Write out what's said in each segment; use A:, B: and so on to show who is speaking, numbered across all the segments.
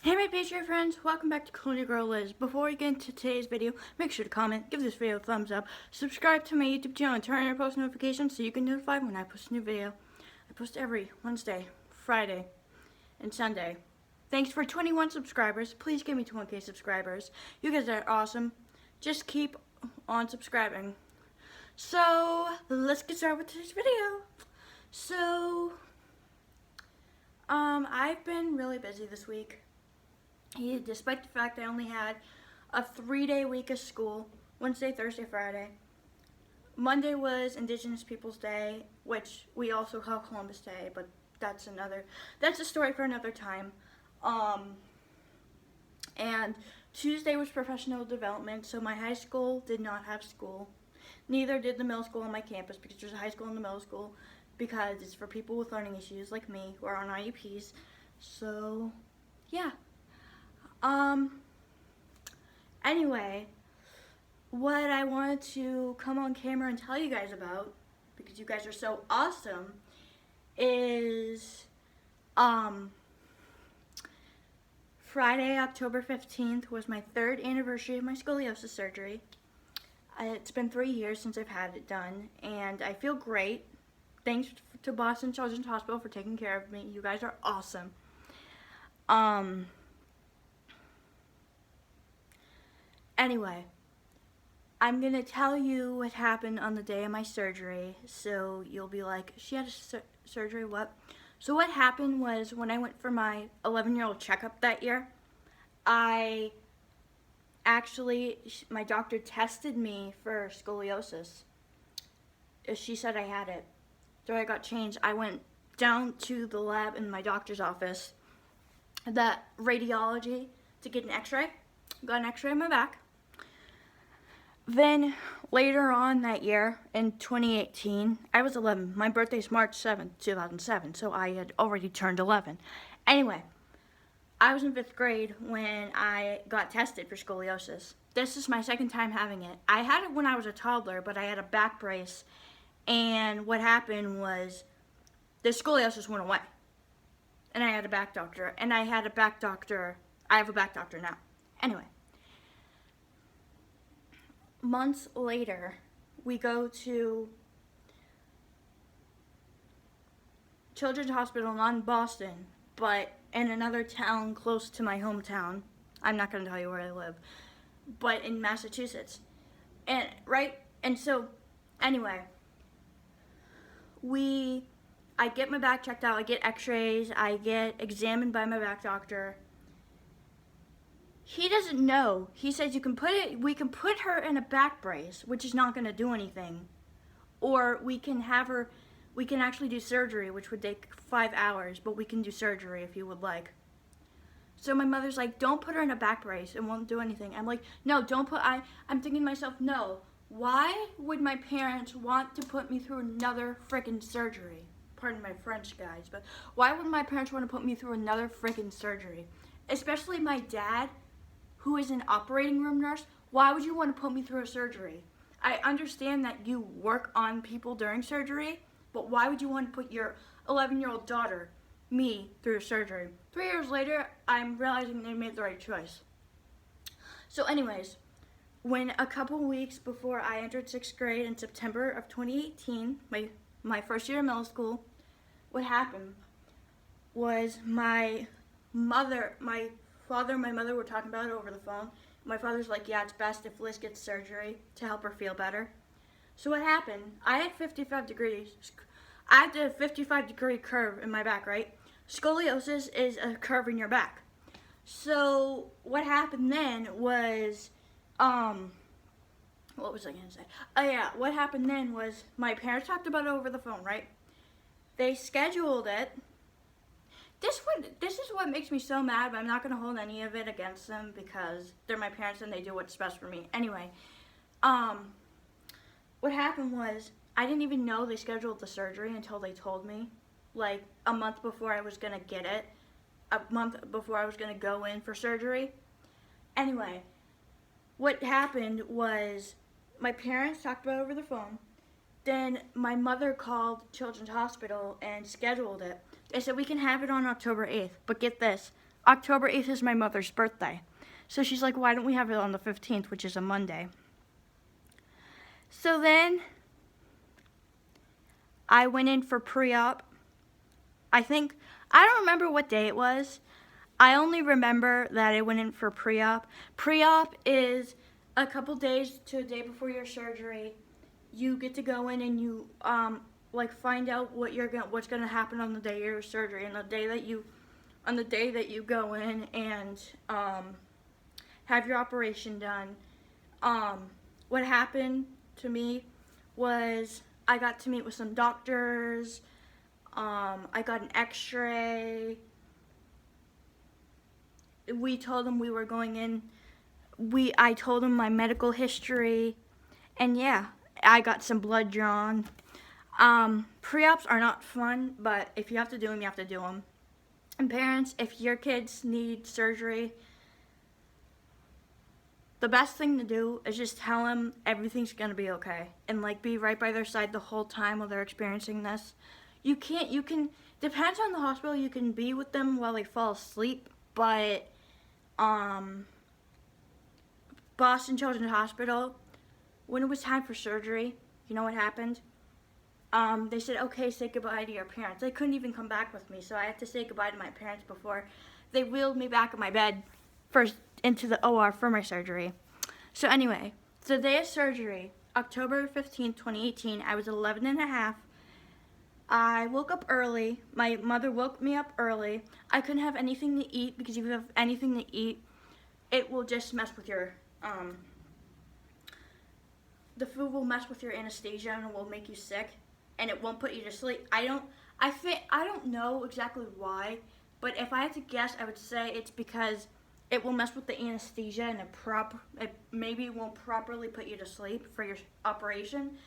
A: Hey my Patriot friends, welcome back to Colonial Girl Liz. Before we get into today's video, make sure to comment, give this video a thumbs up, subscribe to my YouTube channel, and turn on your post notifications so you can notified when I post a new video. I post every Wednesday, Friday, and Sunday. Thanks for 21 subscribers. Please give me 21K subscribers. You guys are awesome. Just keep on subscribing. So, let's get started with today's video. So, I've been really busy this week. Despite the fact I only had a 3-day week of school, Wednesday, Thursday, Friday. Monday was Indigenous Peoples Day, which we also call Columbus Day, but that's a story for another time. And Tuesday was professional development, so my high school did not have school. Neither did the middle school on my campus, because there's a high school and a middle school, because it's for people with learning issues like me who are on IEPs. So, yeah. Anyway, what I wanted to come on camera and tell you guys about, because you guys are so awesome, is, Friday, October 15th was my 3rd anniversary of my scoliosis surgery. It's been 3 years since I've had it done, and I feel great. Thanks to Boston Children's Hospital for taking care of me. You guys are awesome. Anyway, I'm going to tell you what happened on the day of my surgery, so you'll be like, she had a surgery, what? So what happened was, when I went for my 11-year-old checkup that year, my doctor tested me for scoliosis. She said I had it. So I got changed. I went down to the lab in my doctor's office, that radiology, to get an x-ray. Got an x-ray on my back. Then later on that year, in 2018, I was 11. My birthday's March 7th, 2007, so I had already turned 11. Anyway, I was in 5th grade when I got tested for scoliosis. This is my 2nd time having it. I had it when I was a toddler, but I had a back brace, and what happened was the scoliosis went away. And I had a back doctor, and I have a back doctor now. Anyway. Months later, we go to Children's Hospital, not in Boston, but in another town close to my hometown. I'm not going to tell you where I live, but in Massachusetts. And so, anyway, I get my back checked out, I get x-rays, I get examined by my back doctor. He doesn't know. He says we can put her in a back brace, which is not going to do anything. Or we can actually do surgery, which would take 5 hours, but we can do surgery if you would like. So my mother's like, don't put her in a back brace, it won't do anything. I'm like, no, I'm thinking to myself, no. Why would my parents want to put me through another frickin' surgery? Pardon my French, guys, but why would my parents want to put me through another frickin' surgery? Especially my dad, who is an operating room nurse. Why would you want to put me through a surgery? I understand that you work on people during surgery, but why would you want to put your 11-year-old daughter, me, through a surgery? 3 years later, I'm realizing they made the right choice. So anyways, when a couple weeks before I entered 6th grade in September of 2018, my first year of middle school, what happened was my father and my mother were talking about it over the phone. My father's like, yeah, it's best if Liz gets surgery to help her feel better. So what happened, I had 55 degrees. I had a 55-degree curve in my back, right? Scoliosis is a curve in your back. So what happened then was, what was I going to say? Oh yeah, what happened then was my parents talked about it over the phone, right? They scheduled it. This is what makes me so mad, but I'm not going to hold any of it against them because they're my parents and they do what's best for me. Anyway, what happened was I didn't even know they scheduled the surgery until they told me, like a month before I was going to get it, a month before I was going to go in for surgery. Anyway, what happened was my parents talked about it over the phone. Then my mother called Children's Hospital and scheduled it. They said we can have it on October 8th, but get this, October 8th is my mother's birthday. So she's like, why don't we have it on the 15th, which is a Monday? So then I went in for pre-op. I don't remember what day it was. I only remember that I went in for pre-op. Pre-op is a couple days to a day before your surgery. You get to go in and you find out what's gonna happen on the day of your surgery, and on the day that you go in and have your operation done. What happened to me was I got to meet with some doctors. I got an x-ray. We told them we were going in. I told them my medical history. And yeah, I got some blood drawn. Pre-ops are not fun, but if you have to do them, you have to do them. And parents, if your kids need surgery, the best thing to do is just tell them everything's gonna be okay, and be right by their side the whole time while they're experiencing this. You can, depends on the hospital, you can be with them while they fall asleep, but Boston Children's Hospital, when it was time for surgery, you know what happened? They said, okay, say goodbye to your parents. They couldn't even come back with me, so I had to say goodbye to my parents before they wheeled me back in my bed first into the OR for my surgery. So anyway, the day of surgery, October 15th, 2018, I was 11 and a half. I woke up early. My mother woke me up early. I couldn't have anything to eat because if you have anything to eat, it will just mess with your, the food will mess with your anesthesia and it will make you sick and it won't put you to sleep. I don't know exactly why, but if I had to guess, I would say it's because it will mess with the anesthesia and it maybe won't properly put you to sleep for your operation.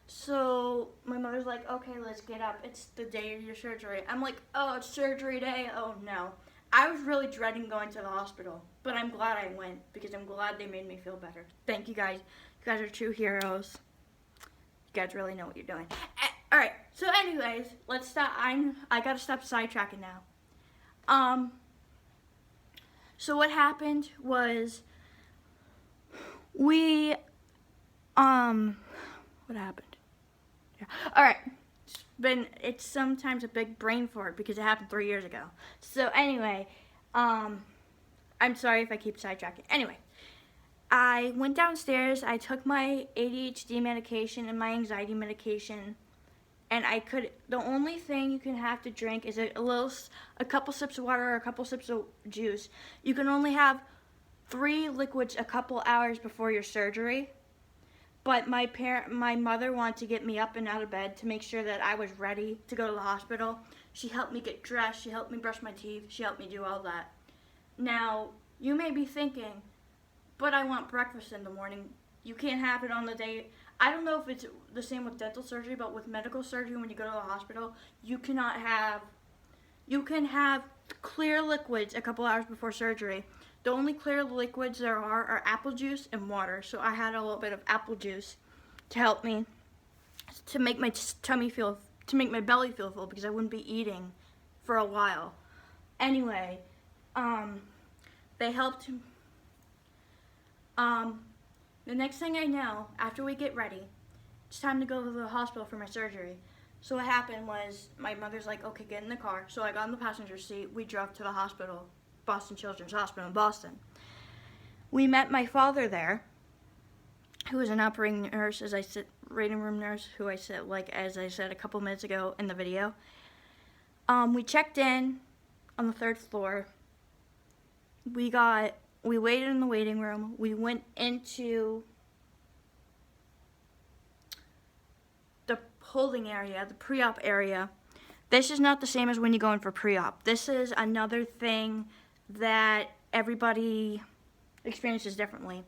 A: So my mother's like, okay, let's get up. It's the day of your surgery. I'm like, oh, it's surgery day? Oh, no. I was really dreading going to the hospital, but I'm glad I went because I'm glad they made me feel better. Thank you guys. You guys are true heroes. You guys really know what you're doing. All right. So anyways, let's stop. I got to stop sidetracking now. So what happened was what happened? Yeah. All right. It's sometimes a big brain fart because it happened 3 years ago. So anyway, I'm sorry if I keep sidetracking. Anyway, I went downstairs. I took my ADHD medication and my anxiety medication, and the only thing you can have to drink is a couple sips of water or a couple sips of juice. You can only have 3 liquids a couple hours before your surgery. But my mother wanted to get me up and out of bed to make sure that I was ready to go to the hospital. She helped me get dressed. She helped me brush my teeth. She helped me do all that. Now, you may be thinking, but I want breakfast in the morning. You can't have it on the day. I don't know if it's the same with dental surgery, but with medical surgery, when you go to the hospital, you can have clear liquids a couple hours before surgery. The only clear liquids there are apple juice and water. So I had a little bit of apple juice to help me to make my belly feel full because I wouldn't be eating for a while. Anyway, they helped. The next thing I know, after we get ready, it's time to go to the hospital for my surgery. So what happened was my mother's like, okay, get in the car. So I got in the passenger seat. We drove to the hospital. Boston Children's Hospital in Boston. We met my father there, who was an operating nurse, waiting room nurse, as I said a couple minutes ago in the video. We checked in on the 3rd floor. We waited in the waiting room. We went into the holding area, the pre-op area. This is not the same as when you go in for pre-op. This is another thing that everybody experiences differently.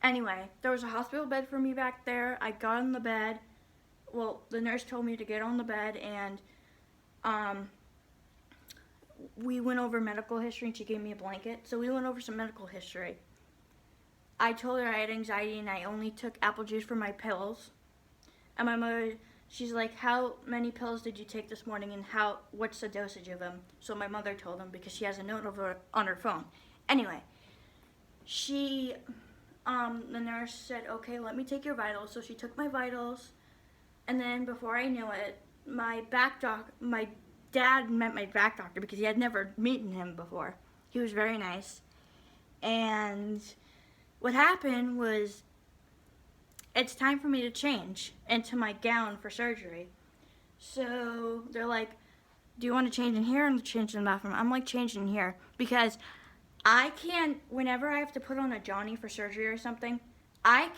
A: Anyway, there was a hospital bed for me back there. I got on the bed. Well, the nurse told me to get on the bed, and we went over medical history, and she gave me a blanket. So we went over some medical history. I told her I had anxiety, and I only took apple juice for my pills. And my mother she's like, how many pills did you take this morning and what's the dosage of them? So my mother told him because she has a note over on her phone. Anyway, the nurse said, okay, let me take your vitals. So she took my vitals, and then before I knew it, my dad met my back doctor because he had never met him before. He was very nice. And what happened was, it's time for me to change into my gown for surgery. So they're like, do you want to change in here or change in the bathroom? I'm like, change in here because I can't, whenever I have to put on a Johnny for surgery or something, I've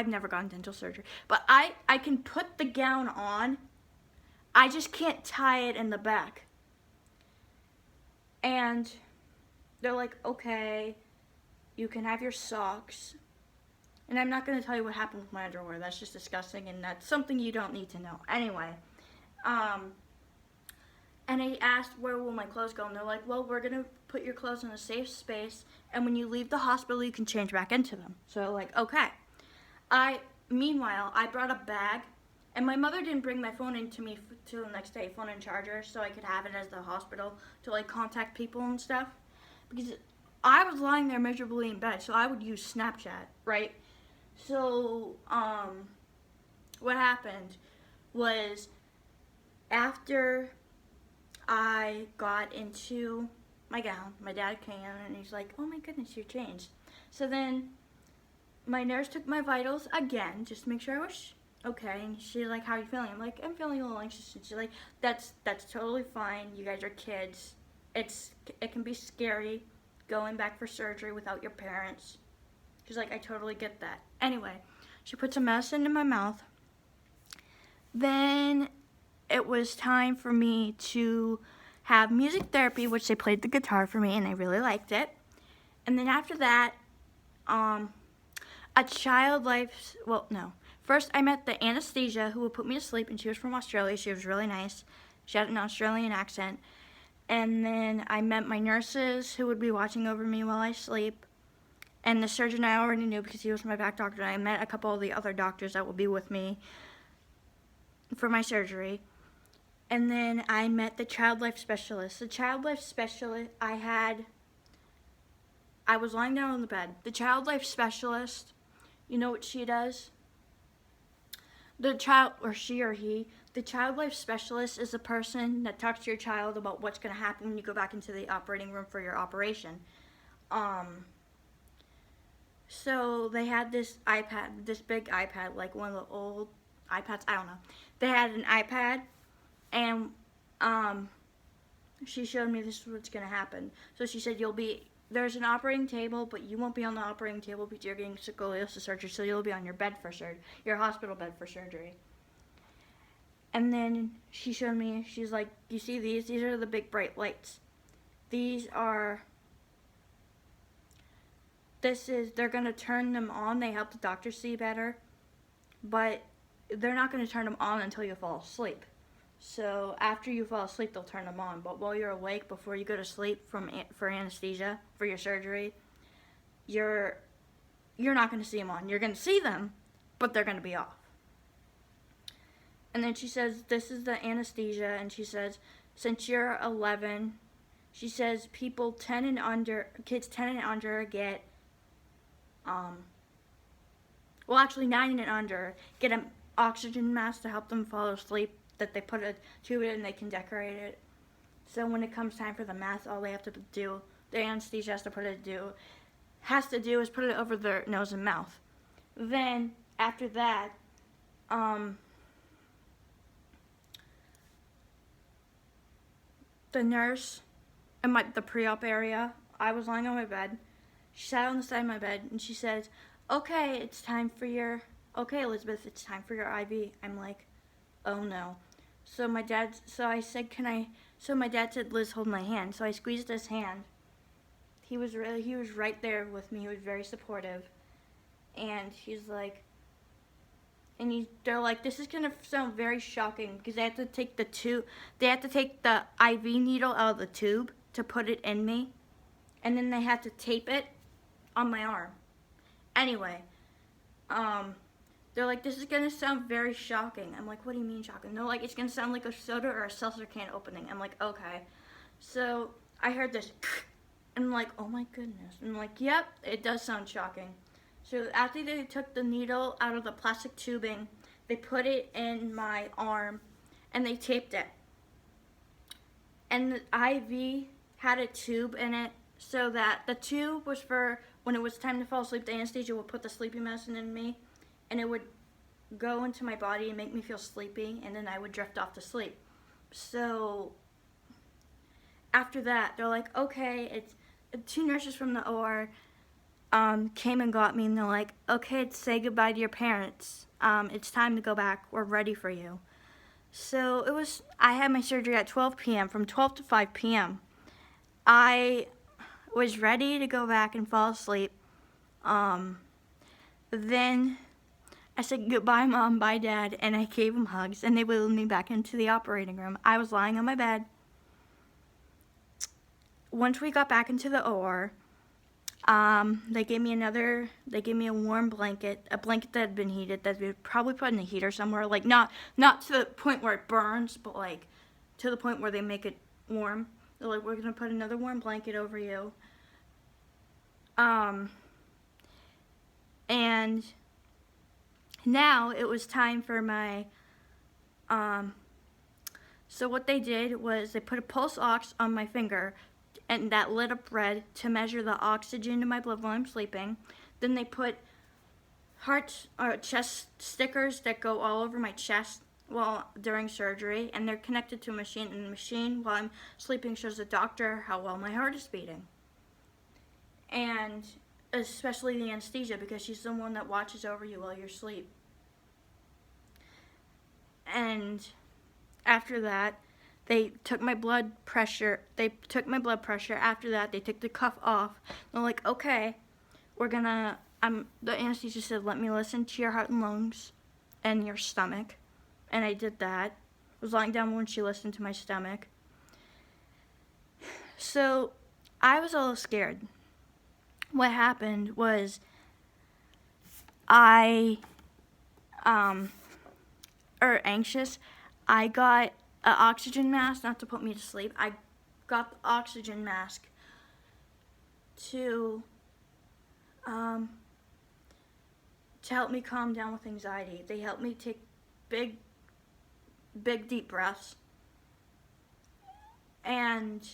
A: never gone dental surgery, but I can put the gown on. I just can't tie it in the back. And they're like, okay, you can have your socks. And I'm not going to tell you what happened with my underwear. That's just disgusting, and that's something you don't need to know. Anyway, and I asked, where will my clothes go? And they're like, well, we're going to put your clothes in a safe space, and when you leave the hospital, you can change back into them. So, like, okay. Meanwhile, I brought a bag, and my mother didn't bring my phone in to me till the next day, phone and charger, so I could have it as the hospital to, like, contact people and stuff. Because I was lying there miserably in bed, so I would use Snapchat, right? So, what happened was, after I got into my gown, my dad came and he's like, oh my goodness, you're changed. So then my nurse took my vitals again, just to make sure I was okay. And she's like, how are you feeling? I'm like, I'm feeling a little anxious. And she's like, that's totally fine. You guys are kids. It can be scary going back for surgery without your parents. She's like, I totally get that. Anyway, she put some medicine in my mouth. Then it was time for me to have music therapy, which they played the guitar for me, and I really liked it. And then after that, First, I met the anesthesia who would put me to sleep, and she was from Australia. She was really nice. She had an Australian accent. And then I met my nurses who would be watching over me while I sleep. And the surgeon I already knew because he was my back doctor. And I met a couple of the other doctors that will be with me for my surgery. And then I met the child life specialist. The child life specialist, I was lying down on the bed. The child life specialist, you know what she does? The child life specialist is the person that talks to your child about what's going to happen when you go back into the operating room for your operation. So they had this iPad, this big iPad, like one of the old iPads, I don't know. They had an iPad, and she showed me this is what's going to happen. So she said, there's an operating table, but you won't be on the operating table because you're getting scoliosis surgery, so you'll be on your bed for surgery, your hospital bed for surgery. And then she showed me, she's like, you see these? These are the big bright lights. They're going to turn them on. They help the doctor see better, but they're not going to turn them on until you fall asleep. So after you fall asleep, they'll turn them on. But while you're awake, before you go to sleep for anesthesia, for your surgery, you're not going to see them on. You're going to see them, but they're going to be off. And then she says, this is the anesthesia, and she says, since you're 11, she says kids 10 and under get, 9 and under get an oxygen mask to help them fall asleep, that they put a tube in and they can decorate it. So when it comes time for the mask, all they have to do, the anesthesia has to do is put it over their nose and mouth. Then after that, the nurse in the pre-op area, I was lying on my bed. She sat on the side of my bed and she says, okay, Elizabeth, it's time for your IV. I'm like, oh no. So my dad said, Liz, hold my hand. So I squeezed his hand. He was right there with me. He was very supportive. And he's like, they're like, this is going to sound very shocking because they have to take the IV needle out of the tube to put it in me. And then they had to tape it on my arm. Anyway, They're like, this is going to sound very shocking. I'm like, what do you mean shocking? They're like, it's going to sound like a soda or a seltzer can opening. I'm like, okay. So I heard this, and I'm like, oh my goodness. And I'm like, yep, it does sound shocking. So after they took the needle out of the plastic tubing, they put it in my arm, and they taped it. And the IV had a tube in it, so that the tube was for when it was time to fall asleep, the anesthesia would put the sleepy medicine in me, and it would go into my body and make me feel sleepy, and then I would drift off to sleep. So after that, they're like, okay, it's 2 nurses from the OR came and got me, and they're like, okay, say goodbye to your parents. It's time to go back. We're ready for you. So I had my surgery at 12 p.m. From 12 to 5 p.m. I was ready to go back and fall asleep. Then I said goodbye, Mom, bye, Dad, and I gave them hugs, and they wheeled me back into the operating room. I was lying on my bed. Once we got back into the OR, they gave me a warm blanket, a blanket that had been heated, that they probably put in the heater somewhere, like not to the point where it burns, but like to the point where they make it warm. They're like, we're gonna put another warm blanket over you. And now it was time for my, so what they did was they put a pulse ox on my finger, and that lit up red to measure the oxygen in my blood while I'm sleeping. Then they put chest stickers that go all over my chest during surgery, and they're connected to a machine, and the machine while I'm sleeping shows the doctor how well my heart is beating. And especially the anesthesia, because she's the one that watches over you while you're asleep. And after that, they took my blood pressure. After that, they took the cuff off. They're like, okay, the anesthesia said, let me listen to your heart and lungs and your stomach. And I did that. I was lying down when she listened to my stomach. So I was a little scared. What happened was anxious. I got an oxygen mask, not to put me to sleep. I got the oxygen mask to help me calm down with anxiety. They helped me take big deep breaths. And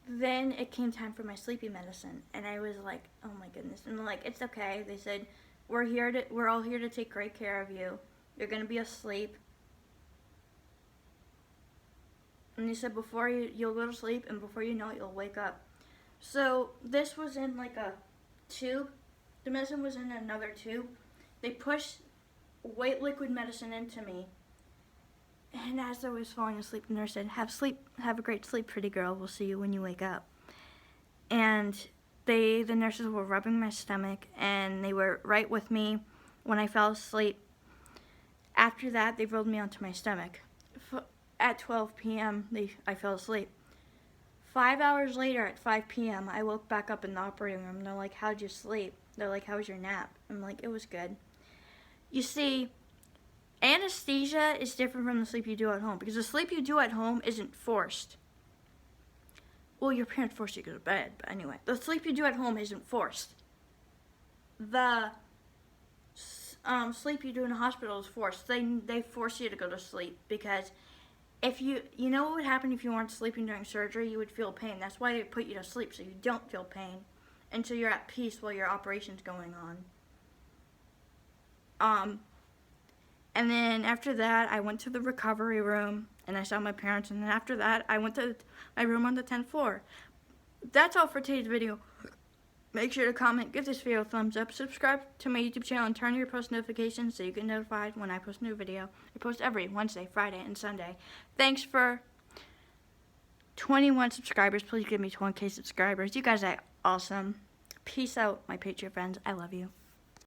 A: then it came time for my sleepy medicine, and I was like, oh my goodness. And they're like, it's okay. They said, we're all here to take great care of you. You're gonna be asleep. And they said you'll go to sleep, and before you know it, you'll wake up. So this was in like a tube. The medicine was in another tube. They pushed white liquid medicine into me. And as I was falling asleep, the nurse said, have a great sleep, pretty girl. We'll see you when you wake up. And the nurses were rubbing my stomach, and they were right with me when I fell asleep. After that, they rolled me onto my stomach. At 12 p.m., I fell asleep. 5 hours later, at 5 p.m., I woke back up in the operating room. They're like, how'd you sleep? They're like, how was your nap? I'm like, it was good. You see, anesthesia is different from the sleep you do at home, because the sleep you do at home isn't forced. Well, your parents force you to go to bed, but anyway, the sleep you do at home isn't forced. The sleep you do in a hospital is forced. They force you to go to sleep, because if you know what would happen if you weren't sleeping during surgery, you would feel pain. That's why they put you to sleep, so you don't feel pain, and so you're at peace while your operation's going on. And then after that, I went to the recovery room, and I saw my parents, and then after that, I went to my room on the 10th floor. That's all for today's video. Make sure to comment, give this video a thumbs up, subscribe to my YouTube channel, and turn on your post notifications so you get notified when I post a new video. I post every Wednesday, Friday, and Sunday. Thanks for 21 subscribers. Please give me 20K subscribers. You guys are awesome. Peace out, my Patriot friends. I love you.